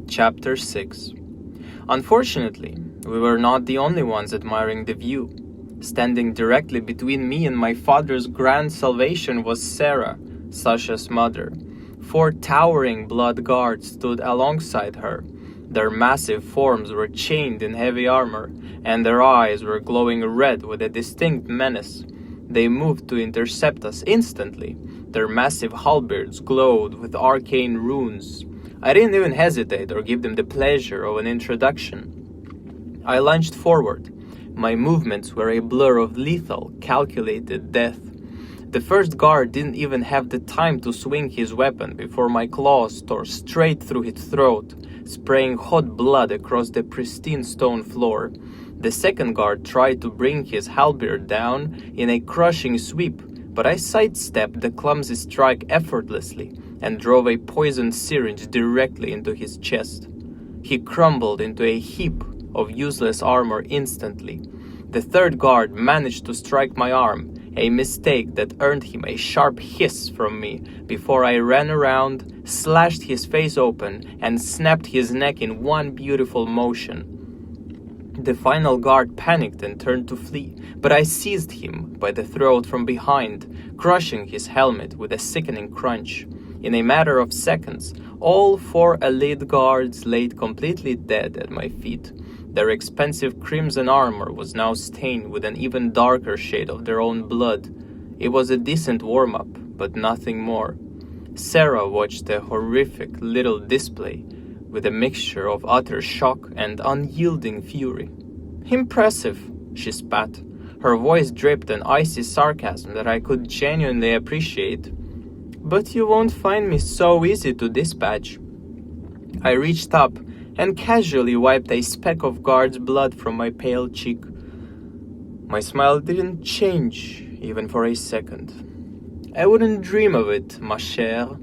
Chapter 6. Unfortunately, we were not the only ones admiring the view. Standing directly between me and my father's grand salvation was Sarah, Sasha's mother. 4 towering blood guards stood alongside her. Their massive forms were chained in heavy armor, and their eyes were glowing red with a distinct menace. They moved to intercept us instantly. Their massive halberds glowed with arcane runes. I didn't even hesitate or give them the pleasure of an introduction. I lunged forward. My movements were a blur of lethal, calculated death. The first guard didn't even have the time to swing his weapon before my claws tore straight through his throat, spraying hot blood across the pristine stone floor. The second guard tried to bring his halberd down in a crushing sweep, but I sidestepped the clumsy strike effortlessly and drove a poisoned syringe directly into his chest. He crumbled into a heap of useless armor instantly. The third guard managed to strike my arm, a mistake that earned him a sharp hiss from me before I ran around, slashed his face open, and snapped his neck in one beautiful motion. The final guard panicked and turned to flee, but I seized him by the throat from behind, crushing his helmet with a sickening crunch. In a matter of seconds, all 4 elite guards laid completely dead at my feet. Their expensive crimson armor was now stained with an even darker shade of their own blood. It was a decent warm-up, but nothing more. Sarah watched the horrific little display with a mixture of utter shock and unyielding fury. "Impressive," she spat. Her voice dripped an icy sarcasm that I could genuinely appreciate. "But you won't find me so easy to dispatch." I reached up and casually wiped a speck of guard's blood from my pale cheek. My smile didn't change, even for a second. "I wouldn't dream of it, ma chère,"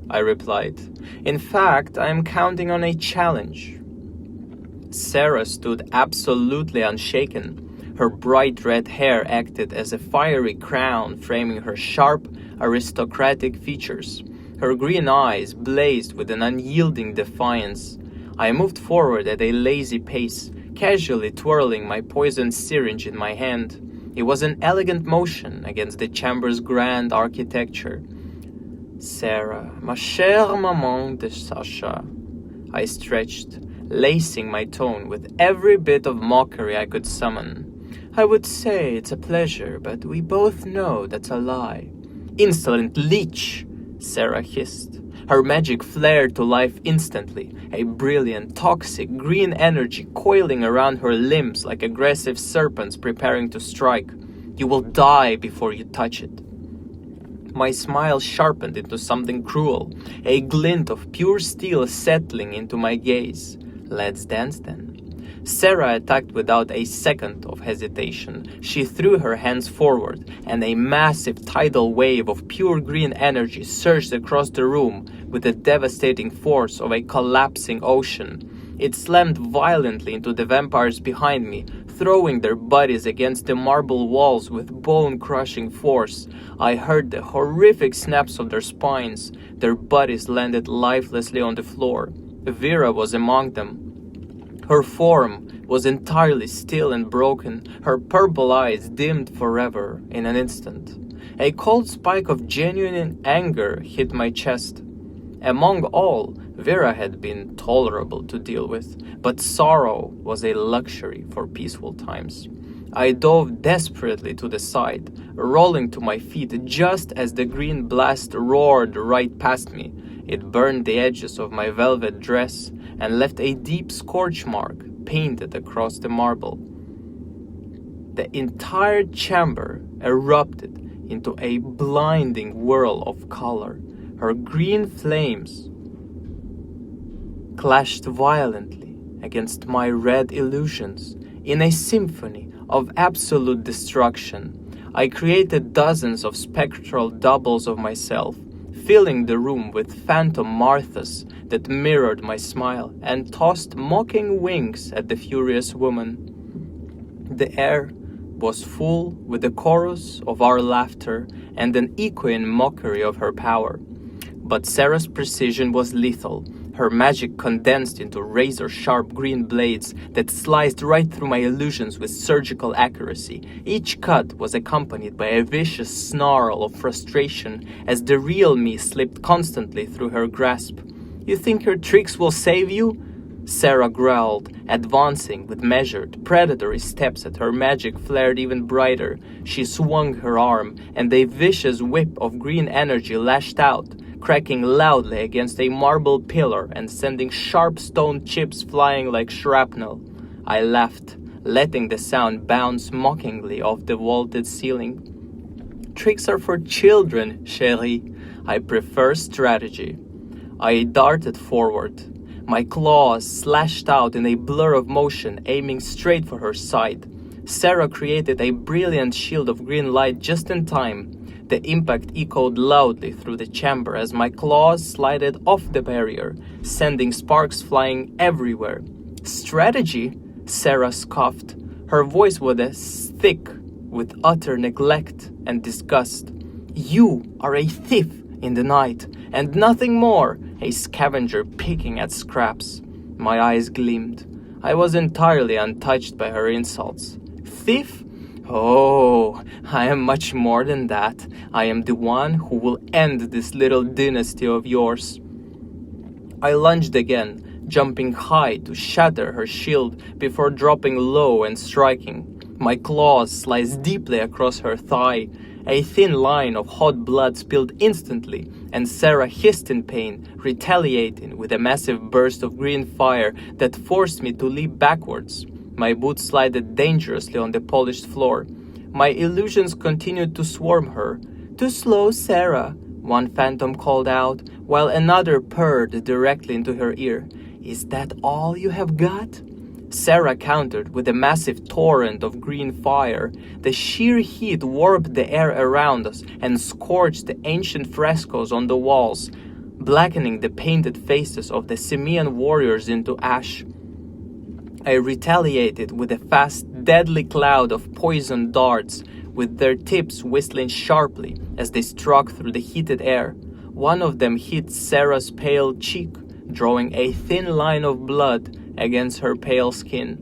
I replied. "In fact, I am counting on a challenge." Sarah stood absolutely unshaken. Her bright red hair acted as a fiery crown framing her sharp, aristocratic features. Her green eyes blazed with an unyielding defiance. I moved forward at a lazy pace, casually twirling my poisoned syringe in my hand. It was an elegant motion against the chamber's grand architecture. "Sarah, ma chère maman de Sasha," I stretched, lacing my tone with every bit of mockery I could summon. "I would say it's a pleasure, but we both know that's a lie." "Insolent leech!" Sarah hissed. Her magic flared to life instantly, a brilliant, toxic green energy coiling around her limbs like aggressive serpents preparing to strike. "You will die before you touch it." My smile sharpened into something cruel, a glint of pure steel settling into my gaze. "Let's dance then." Sarah attacked without a second of hesitation. She threw her hands forward, and a massive tidal wave of pure green energy surged across the room with the devastating force of a collapsing ocean. It slammed violently into the vampires behind me, throwing their bodies against the marble walls with bone-crushing force. I heard the horrific snaps of their spines. Their bodies landed lifelessly on the floor. Vera was among them. Her form was entirely still and broken, her purple eyes dimmed forever in an instant. A cold spike of genuine anger hit my chest. Among all, Vera had been tolerable to deal with, but sorrow was a luxury for peaceful times. I dove desperately to the side, rolling to my feet just as the green blast roared right past me. It burned the edges of my velvet dress and left a deep scorch mark painted across the marble. The entire chamber erupted into a blinding whirl of color. Her green flames clashed violently against my red illusions in a symphony of absolute destruction. I created dozens of spectral doubles of myself, filling the room with phantom Marthas that mirrored my smile and tossed mocking wings at the furious woman. The air was full with the chorus of our laughter and an echoing mockery of her power. But Sarah's precision was lethal. Her magic condensed into razor-sharp green blades that sliced right through my illusions with surgical accuracy. Each cut was accompanied by a vicious snarl of frustration as the real me slipped constantly through her grasp. "You think your tricks will save you?" Sarah growled, advancing with measured, predatory steps as her magic flared even brighter. She swung her arm, and a vicious whip of green energy lashed out, cracking loudly against a marble pillar and sending sharp stone chips flying like shrapnel. I laughed, letting the sound bounce mockingly off the vaulted ceiling. "Tricks are for children, chérie. I prefer strategy." I darted forward. My claws slashed out in a blur of motion, aiming straight for her side. Sarah created a brilliant shield of green light just in time. The impact echoed loudly through the chamber as my claws slided off the barrier, sending sparks flying everywhere. "Strategy?" Sarah scoffed. Her voice was thick with utter neglect and disgust. "You are a thief in the night, and nothing more, a scavenger picking at scraps." My eyes gleamed. I was entirely untouched by her insults. "Thief? Oh, I am much more than that. I am the one who will end this little dynasty of yours." I lunged again, jumping high to shatter her shield before dropping low and striking. My claws sliced deeply across her thigh. A thin line of hot blood spilled instantly, and Sarah hissed in pain, retaliating with a massive burst of green fire that forced me to leap backwards. My boots slided dangerously on the polished floor. My illusions continued to swarm her. "Too slow, Sarah," one phantom called out, while another purred directly into her ear. "Is that all you have got?" Sarah countered with a massive torrent of green fire. The sheer heat warped the air around us and scorched the ancient frescoes on the walls, blackening the painted faces of the Simian warriors into ash. I retaliated with a fast, deadly cloud of poisoned darts, with their tips whistling sharply as they struck through the heated air. One of them hit Sarah's pale cheek, drawing a thin line of blood against her pale skin.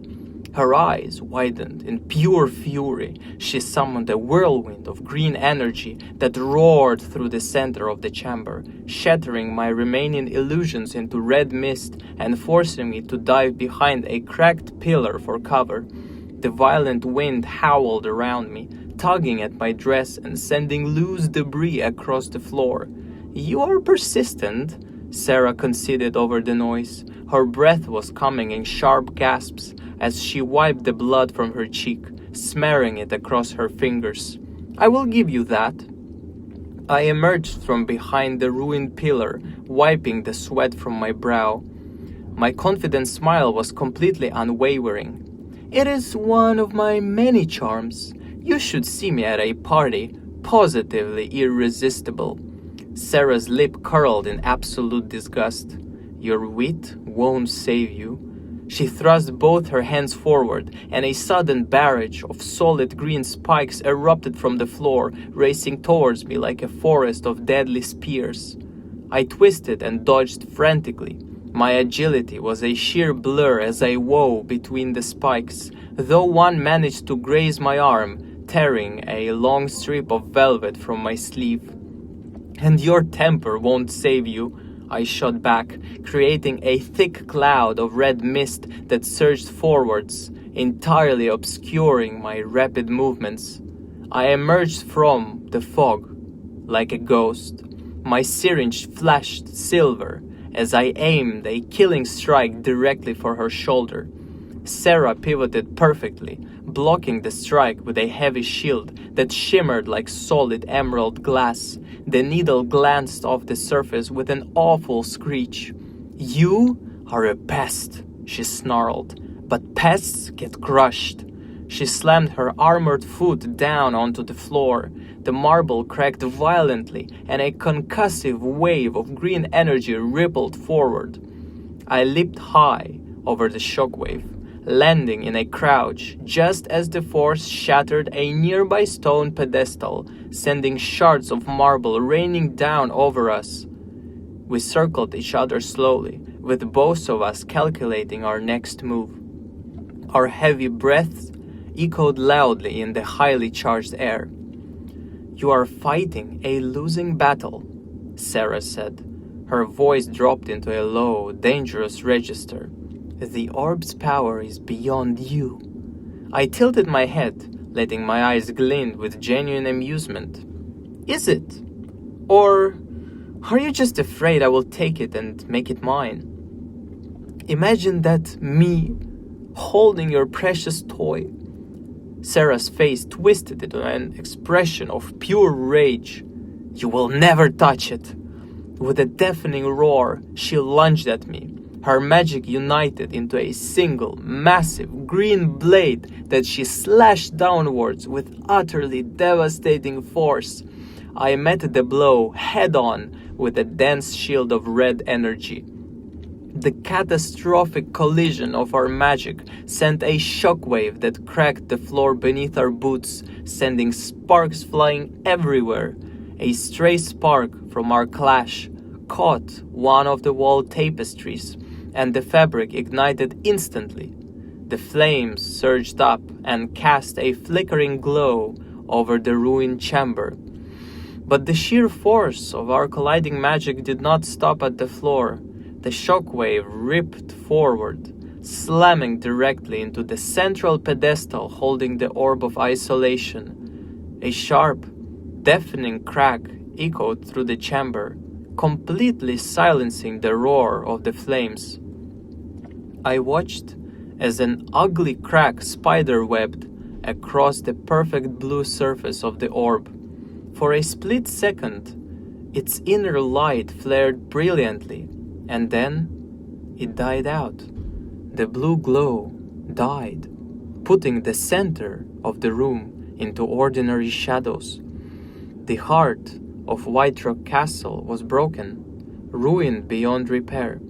Her eyes widened in pure fury. She summoned a whirlwind of green energy that roared through the center of the chamber, shattering my remaining illusions into red mist and forcing me to dive behind a cracked pillar for cover. The violent wind howled around me, tugging at my dress and sending loose debris across the floor. "You are persistent," Sarah conceded over the noise. Her breath was coming in sharp gasps as she wiped the blood from her cheek, smearing it across her fingers. "I will give you that." I emerged from behind the ruined pillar, wiping the sweat from my brow. My confident smile was completely unwavering. "It is one of my many charms. You should see me at a party, positively irresistible." Sarah's lip curled in absolute disgust. "Your wit won't save you." She thrust both her hands forward, and a sudden barrage of solid green spikes erupted from the floor, racing towards me like a forest of deadly spears. I twisted and dodged frantically. My agility was a sheer blur as I wove between the spikes, though one managed to graze my arm, tearing a long strip of velvet from my sleeve. "And your temper won't save you," I shot back, creating a thick cloud of red mist that surged forwards, entirely obscuring my rapid movements. I emerged from the fog like a ghost. My syringe flashed silver as I aimed a killing strike directly for her shoulder. Sarah pivoted perfectly, blocking the strike with a heavy shield that shimmered like solid emerald glass. The needle glanced off the surface with an awful screech. "You are a pest," she snarled, "but pests get crushed." She slammed her armored foot down onto the floor. The marble cracked violently, and a concussive wave of green energy rippled forward. I leaped high over the shockwave, landing in a crouch just as the force shattered a nearby stone pedestal, sending shards of marble raining down over us. We circled each other slowly, with both of us calculating our next move. Our heavy breaths echoed loudly in the highly charged air. "You are fighting a losing battle," Sarah said. Her voice dropped into a low, dangerous register. "The orb's power is beyond you." I tilted my head, letting my eyes glint with genuine amusement. "Is it? Or are you just afraid I will take it and make it mine? Imagine that, me holding your precious toy." Sarah's face twisted into an expression of pure rage. "You will never touch it." With a deafening roar, she lunged at me. Her magic united into a single, massive green blade that she slashed downwards with utterly devastating force. I met the blow head-on with a dense shield of red energy. The catastrophic collision of our magic sent a shockwave that cracked the floor beneath our boots, sending sparks flying everywhere. A stray spark from our clash caught one of the wall tapestries, and the fabric ignited instantly. The flames surged up and cast a flickering glow over the ruined chamber. But the sheer force of our colliding magic did not stop at the floor. The shockwave ripped forward, slamming directly into the central pedestal holding the orb of isolation. A sharp, deafening crack echoed through the chamber, completely silencing the roar of the flames. I watched as an ugly crack spiderwebbed across the perfect blue surface of the orb. For a split second, its inner light flared brilliantly, and then it died out. The blue glow died, putting the center of the room into ordinary shadows. The heart of White Rock Castle was broken, ruined beyond repair.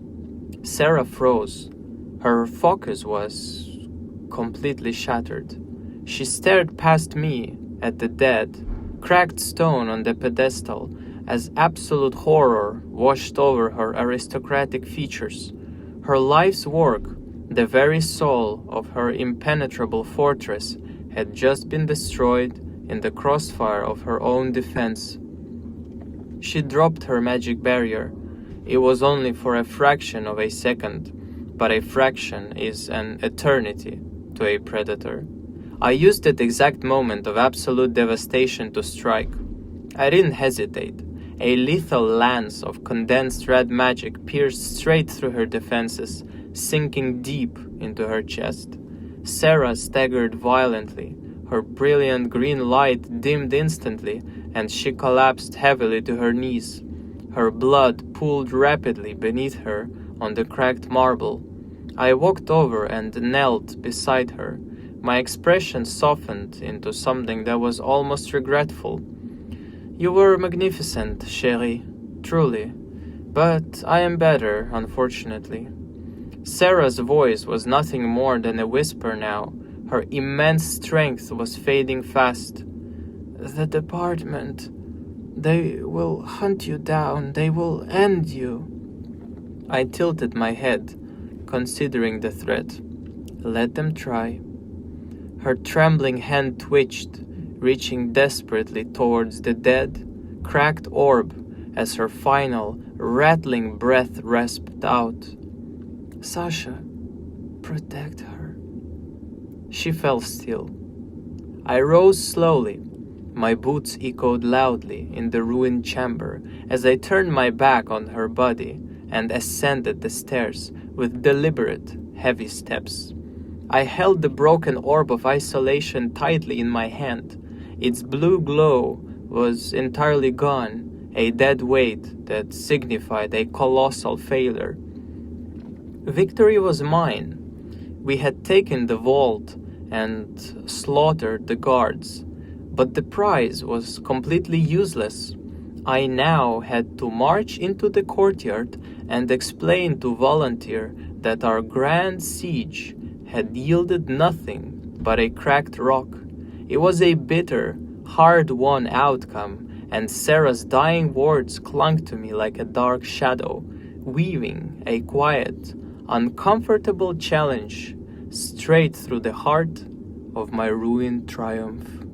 Sarah froze. Her focus was completely shattered. She stared past me at the dead, cracked stone on the pedestal as absolute horror washed over her aristocratic features. Her life's work, the very soul of her impenetrable fortress, had just been destroyed in the crossfire of her own defense. She dropped her magic barrier. It was only for a fraction of a second, but a fraction is an eternity to a predator. I used that exact moment of absolute devastation to strike. I didn't hesitate. A lethal lance of condensed red magic pierced straight through her defenses, sinking deep into her chest. Sarah staggered violently. Her brilliant green light dimmed instantly, and she collapsed heavily to her knees. Her blood pooled rapidly beneath her on the cracked marble. I walked over and knelt beside her. My expression softened into something that was almost regretful. "You were magnificent, chérie, truly. But I am better, unfortunately." Sarah's voice was nothing more than a whisper now. Her immense strength was fading fast. "The department. They will hunt you down. They will end you." I tilted my head, considering the threat. "Let them try." Her trembling hand twitched, reaching desperately towards the dead, cracked orb as her final, rattling breath rasped out. "Sasha, protect her." She fell still. I rose slowly. My boots echoed loudly in the ruined chamber as I turned my back on her body and ascended the stairs with deliberate, heavy steps. I held the broken orb of isolation tightly in my hand. Its blue glow was entirely gone, a dead weight that signified a colossal failure. Victory was mine. We had taken the vault and slaughtered the guards, but the prize was completely useless. I now had to march into the courtyard and explain to Volunteer that our grand siege had yielded nothing but a cracked rock. It was a bitter, hard-won outcome, and Sarah's dying words clung to me like a dark shadow. weaving a quiet, uncomfortable challenge straight through the heart of my ruined triumph.